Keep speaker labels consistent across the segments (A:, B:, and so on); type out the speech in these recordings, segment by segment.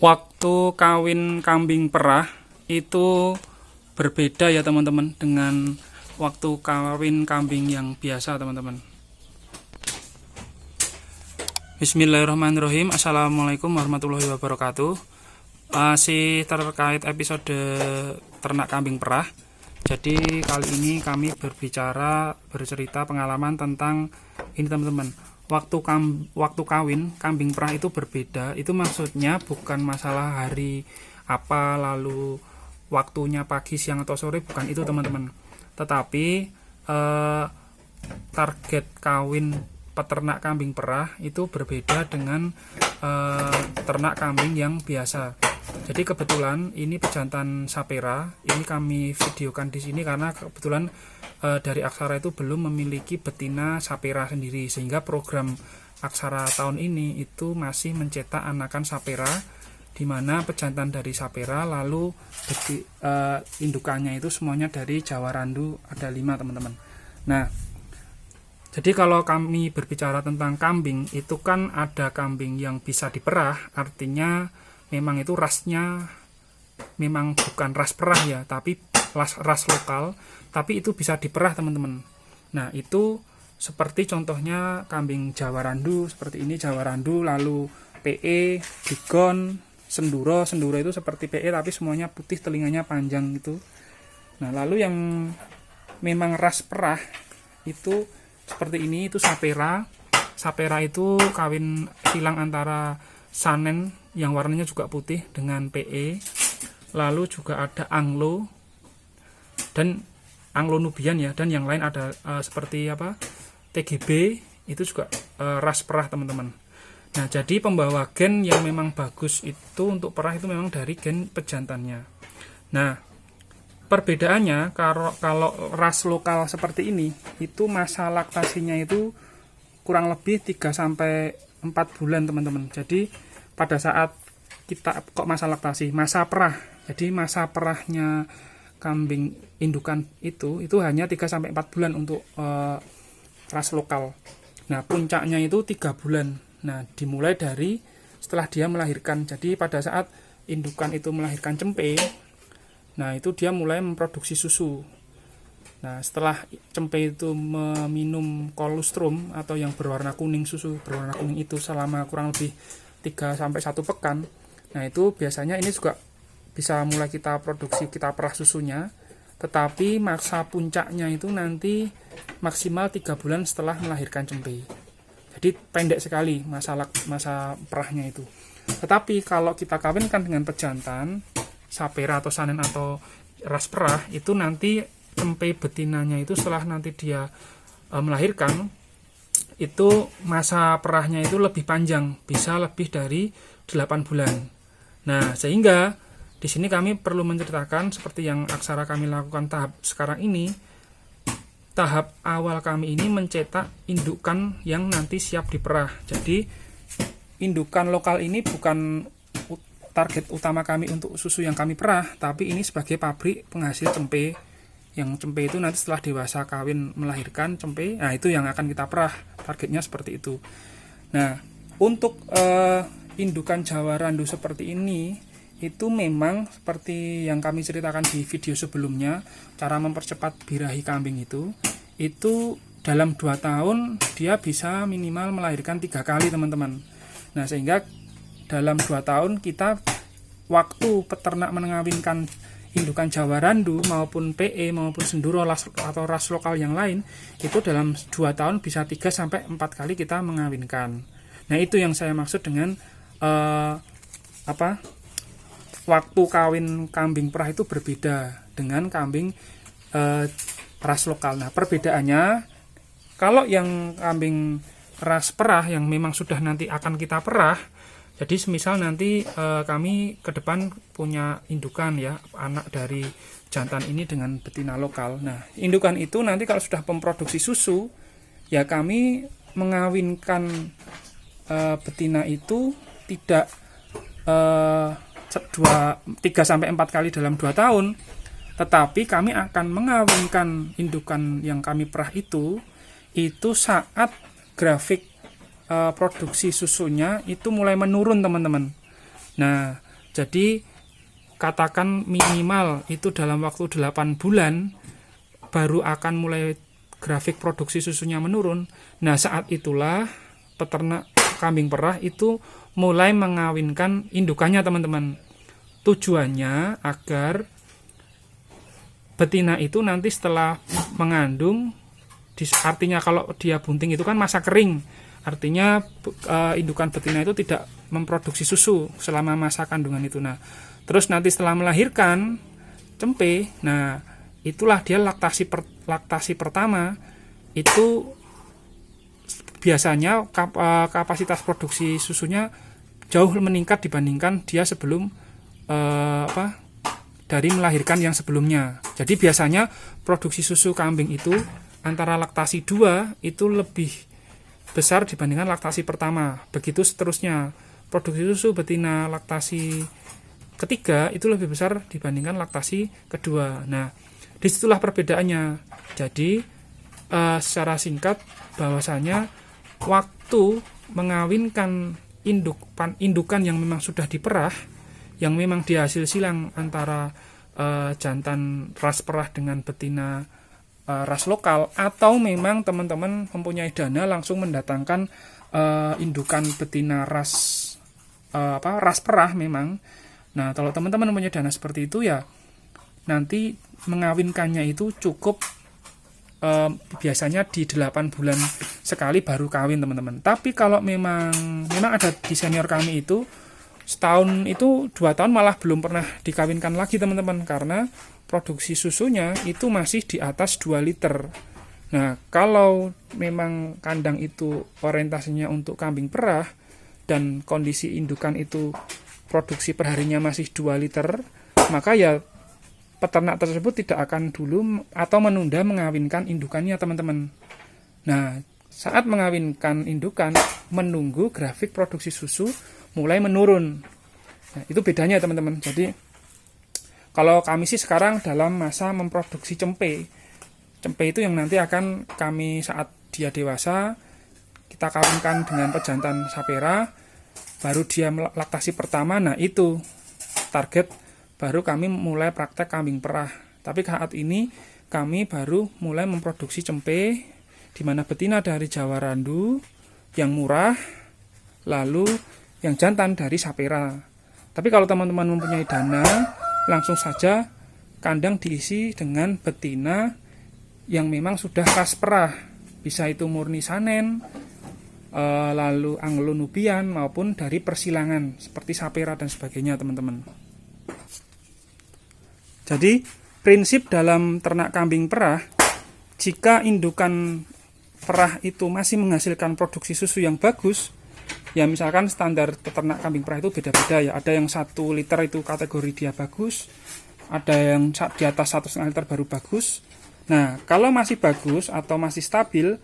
A: Waktu kawin kambing perah itu berbeda ya teman-teman dengan waktu kawin kambing yang biasa teman-teman. Bismillahirrahmanirrahim. Assalamualaikum warahmatullahi wabarakatuh. Masih terkait episode ternak kambing perah. Jadi kali ini kami bercerita pengalaman tentang ini teman-teman. Waktu kawin kambing perah itu berbeda. Itu maksudnya bukan masalah hari apa, lalu waktunya pagi, siang atau sore, bukan itu teman-teman. Tetapi target kawin peternak kambing perah itu berbeda dengan ternak kambing yang biasa. Jadi kebetulan ini pejantan Sapera, ini kami videokan di sini karena kebetulan dari Aksara itu belum memiliki betina Sapera sendiri, sehingga program Aksara tahun ini itu masih mencetak anakan Sapera, di mana pejantan dari Sapera, lalu indukannya itu semuanya dari Jawa Randu, ada 5 teman-teman. Nah, jadi kalau kami berbicara tentang kambing, itu kan ada kambing yang bisa diperah, artinya memang itu rasnya memang bukan ras perah ya, tapi ras lokal, tapi itu bisa diperah teman-teman. Nah, itu seperti contohnya kambing Jawa Randu, seperti ini Jawa Randu, lalu PE, Bigon, Senduro itu seperti PE tapi semuanya putih, telinganya panjang gitu. Nah, lalu yang memang ras perah itu seperti ini, itu Sapera. Sapera itu kawin silang antara Sanen yang warnanya juga putih dengan PE. Lalu juga ada Anglo dan Anglo Nubian ya, dan yang lain ada seperti apa, TGB, itu juga ras perah teman-teman. Nah, jadi pembawa gen yang memang bagus itu untuk perah itu memang dari gen pejantannya. Nah, perbedaannya kalau ras lokal seperti ini, itu masa laktasinya itu kurang lebih 3-4 bulan teman-teman. Jadi pada saat kita masa laktasi, masa perah. Jadi masa perahnya kambing indukan itu hanya 3-4 bulan untuk ras lokal. Nah, puncaknya itu 3 bulan. Nah, dimulai dari setelah dia melahirkan. Jadi pada saat indukan itu melahirkan cempe, nah itu dia mulai memproduksi susu. Nah, setelah cempe itu meminum kolostrum atau yang berwarna kuning, susu berwarna kuning itu selama kurang lebih 3-1 pekan. Nah, itu biasanya ini juga bisa mulai kita produksi, kita perah susunya. Tetapi masa puncaknya itu nanti maksimal 3 bulan setelah melahirkan cempe. Jadi pendek sekali masa perahnya itu. Tetapi kalau kita kawinkan dengan pejantan Sapera atau Sanen atau ras perah, itu nanti cempe betinanya itu setelah nanti dia melahirkan, itu masa perahnya itu lebih panjang, bisa lebih dari 8 bulan. Nah, sehingga di sini kami perlu menceritakan seperti yang Aksara kami lakukan tahap sekarang ini. Tahap awal kami ini mencetak indukan yang nanti siap diperah. Jadi indukan lokal ini bukan target utama kami untuk susu yang kami perah, tapi ini sebagai pabrik penghasil cempe. Yang cempe itu nanti setelah dewasa kawin melahirkan cempe, nah itu yang akan kita perah. Targetnya seperti itu. Nah, untuk indukan Jawa Randu seperti ini, itu memang seperti yang kami ceritakan di video sebelumnya, cara mempercepat birahi kambing itu dalam 2 tahun dia bisa minimal melahirkan 3 kali teman-teman. Nah, sehingga dalam 2 tahun kita waktu peternak mengawinkan indukan Jawa Randu maupun PE maupun Senduro atau ras lokal yang lain, itu dalam 2 tahun bisa 3-4 kali kita mengawinkan. Nah, itu yang saya maksud dengan waktu kawin kambing perah itu berbeda dengan kambing ras lokal. Nah, perbedaannya kalau yang kambing ras perah yang memang sudah nanti akan kita perah, jadi semisal nanti kami ke depan punya indukan ya, anak dari jantan ini dengan betina lokal. Nah, indukan itu nanti kalau sudah memproduksi susu, ya kami mengawinkan betina itu tidak 3-4 kali dalam 2 tahun, tetapi kami akan mengawinkan indukan yang kami perah itu saat grafik produksi susunya itu mulai menurun teman-teman. Nah, Jadi katakan minimal itu dalam waktu 8 bulan baru akan mulai grafik produksi susunya menurun. Nah, saat itulah peternak kambing perah itu mulai mengawinkan indukannya, teman-teman. Tujuannya agar betina itu nanti setelah mengandung, artinya kalau dia bunting itu kan masa kering, artinya indukan betina itu tidak memproduksi susu selama masa kandungan itu. Nah, terus nanti setelah melahirkan cempe, nah itulah dia laktasi pertama itu biasanya kapasitas produksi susunya jauh meningkat dibandingkan dia sebelum dari melahirkan yang sebelumnya. Jadi biasanya produksi susu kambing itu antara laktasi 2 itu lebih besar dibandingkan laktasi pertama. Begitu seterusnya. Produksi susu betina laktasi ketiga itu lebih besar dibandingkan laktasi kedua. Nah, disitulah perbedaannya. Jadi secara singkat bahwasanya waktu mengawinkan indukan yang memang sudah diperah, yang memang dihasil silang antara jantan ras perah dengan betina ras lokal, atau memang teman-teman mempunyai dana langsung mendatangkan indukan betina ras perah memang. Nah, kalau teman-teman mempunyai dana seperti itu ya nanti mengawinkannya itu cukup biasanya di 8 bulan sekali baru kawin, teman-teman. Tapi kalau memang ada di senior kami itu setahun itu 2 tahun malah belum pernah dikawinkan lagi, teman-teman, karena produksi susunya itu masih di atas 2 liter. Nah, kalau memang kandang itu orientasinya untuk kambing perah dan kondisi indukan itu produksi perharinya masih 2 liter, maka ya peternak tersebut tidak akan dulu atau menunda mengawinkan indukannya, teman-teman. Nah, saat mengawinkan indukan, menunggu grafik produksi susu mulai menurun. Nah, itu bedanya, teman-teman. Jadi, kalau kami sih sekarang dalam masa memproduksi cempe. Cempe itu yang nanti akan kami saat dia dewasa, kita kawinkan dengan pejantan sapera, baru dia laktasi pertama. Nah, itu target baru kami mulai praktek kambing perah. Tapi saat ini kami baru mulai memproduksi cempe, di mana betina dari Jawa Randu yang murah, lalu yang jantan dari sapera. Tapi kalau teman-teman mempunyai dana, langsung saja kandang diisi dengan betina yang memang sudah ras perah, bisa itu murni Sanen, lalu Anglo-Nubian maupun dari persilangan seperti sapera dan sebagainya, teman-teman. Jadi prinsip dalam ternak kambing perah, jika indukan perah itu masih menghasilkan produksi susu yang bagus, ya misalkan standar peternak kambing perah itu beda-beda ya. Ada yang 1 liter itu kategori dia bagus, ada yang di atas 1,5 liter baru bagus. Nah, kalau masih bagus atau masih stabil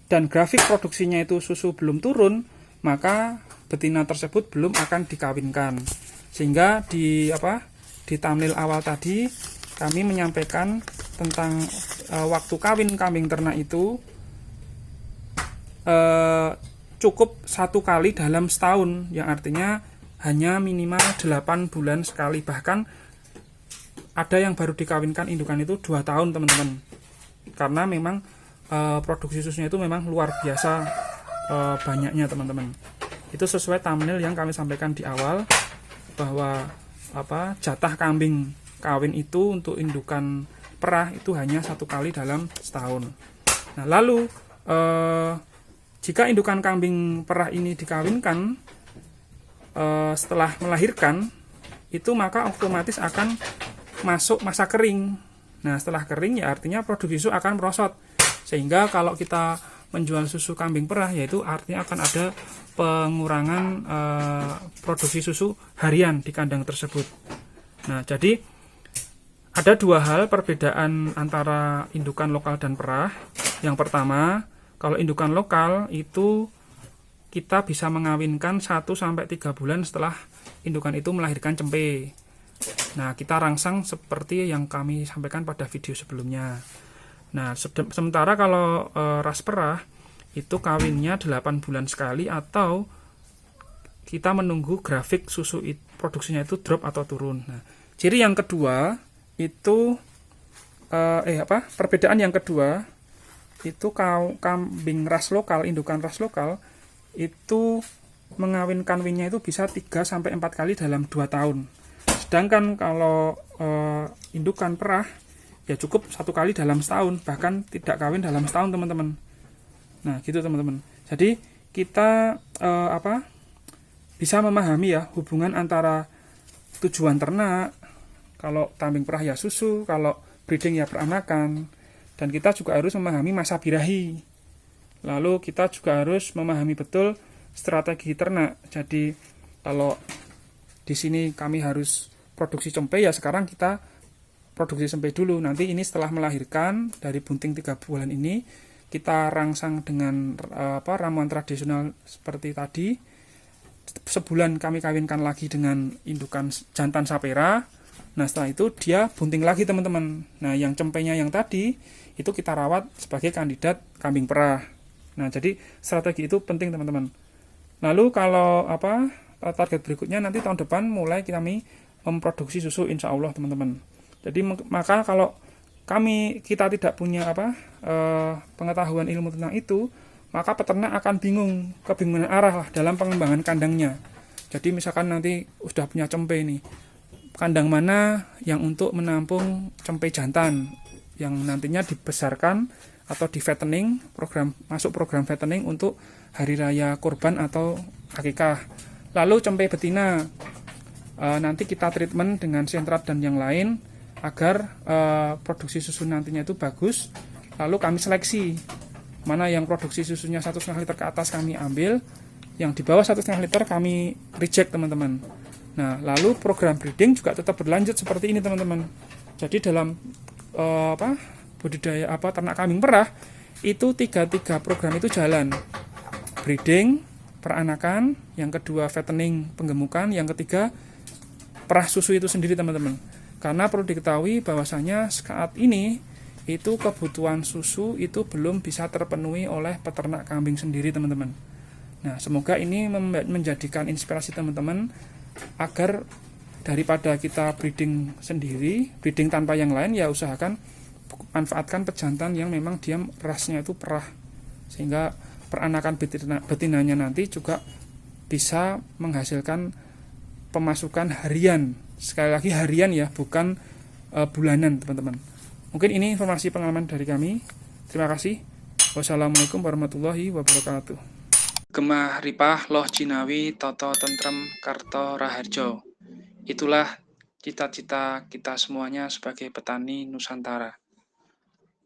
A: dan grafik produksinya itu susu belum turun, maka betina tersebut belum akan dikawinkan. Sehingga di thumbnail awal tadi kami menyampaikan tentang waktu kawin kambing ternak itu cukup 1 kali dalam setahun, yang artinya hanya minimal 8 bulan sekali. Bahkan ada yang baru dikawinkan indukan itu 2 tahun, teman-teman, karena memang produksi susunya itu memang luar biasa banyaknya, teman-teman. Itu sesuai thumbnail yang kami sampaikan di awal, bahwa jatah kambing kawin itu untuk indukan perah itu hanya 1 kali dalam setahun. Nah, lalu jika indukan kambing perah ini dikawinkan setelah melahirkan, itu maka otomatis akan masuk masa kering. Nah, setelah kering ya artinya produksi susu akan merosot, sehingga kalau kita menjual susu kambing perah, yaitu artinya akan ada pengurangan produksi susu harian di kandang tersebut. Nah, jadi ada 2 hal perbedaan antara indukan lokal dan perah. Yang pertama, kalau indukan lokal itu kita bisa mengawinkan 1-3 bulan setelah indukan itu melahirkan cempe. Nah, kita rangsang seperti yang kami sampaikan pada video sebelumnya. Nah, sementara kalau ras perah itu kawinnya 8 bulan sekali, atau kita menunggu grafik susu produksinya itu drop atau turun. Nah, ciri yang kedua itu perbedaan yang kedua itu kambing ras lokal, indukan ras lokal itu mengawinkan winnya itu bisa 3-4 kali dalam 2 tahun. Sedangkan kalau indukan perah ya cukup 1 kali dalam setahun, bahkan tidak kawin dalam setahun teman-teman. Nah gitu teman-teman. Jadi kita bisa memahami ya hubungan antara tujuan ternak, kalau kambing perah ya susu, kalau breeding ya peranakan, dan kita juga harus memahami masa birahi. Lalu kita juga harus memahami betul strategi ternak. Jadi kalau di sini kami harus produksi cempe, ya sekarang kita produksi cempe dulu. Nanti ini setelah melahirkan dari bunting 3 bulan ini, kita rangsang dengan ramuan tradisional seperti tadi. Sebulan kami kawinkan lagi dengan indukan jantan sapera. Nah setelah itu dia bunting lagi teman-teman. Nah yang cempenya yang tadi itu kita rawat sebagai kandidat kambing perah. Nah jadi strategi itu penting teman-teman. Lalu kalau target berikutnya nanti tahun depan mulai kami memproduksi susu insya Allah teman-teman. Jadi maka kalau kita tidak punya pengetahuan ilmu tentang itu, maka peternak akan kebingungan arah lah dalam pengembangan kandangnya. Jadi misalkan nanti sudah punya cempe nih, kandang mana yang untuk menampung cempe jantan yang nantinya dibesarkan atau di fattening, masuk program fattening untuk hari raya kurban atau akikah. Lalu cempe betina nanti kita treatment dengan sentrat dan yang lain agar produksi susu nantinya itu bagus. Lalu kami seleksi mana yang produksi susunya 1,5 liter ke atas kami ambil, yang di bawah 1,5 liter kami reject teman-teman. Nah lalu program breeding juga tetap berlanjut seperti ini teman-teman. Jadi dalam budidaya ternak kambing perah itu tiga program itu jalan. Breeding, peranakan, yang kedua fattening, penggemukan, yang ketiga perah susu itu sendiri teman-teman. Karena perlu diketahui bahwasanya saat ini itu kebutuhan susu itu belum bisa terpenuhi oleh peternak kambing sendiri teman-teman. Nah semoga ini menjadikan inspirasi teman-teman agar daripada kita breeding sendiri, breeding tanpa yang lain, ya usahakan manfaatkan pejantan yang memang dia rasnya itu perah, sehingga peranakan betinanya nanti juga bisa menghasilkan pemasukan harian. Sekali lagi harian ya, bukan bulanan teman-teman. Mungkin ini informasi pengalaman dari kami. Terima kasih. Wassalamualaikum warahmatullahi wabarakatuh. Gemah Ripah Loh Jinawi Toto Tentrem Karto Raharjo. Itulah cita-cita kita semuanya sebagai petani Nusantara.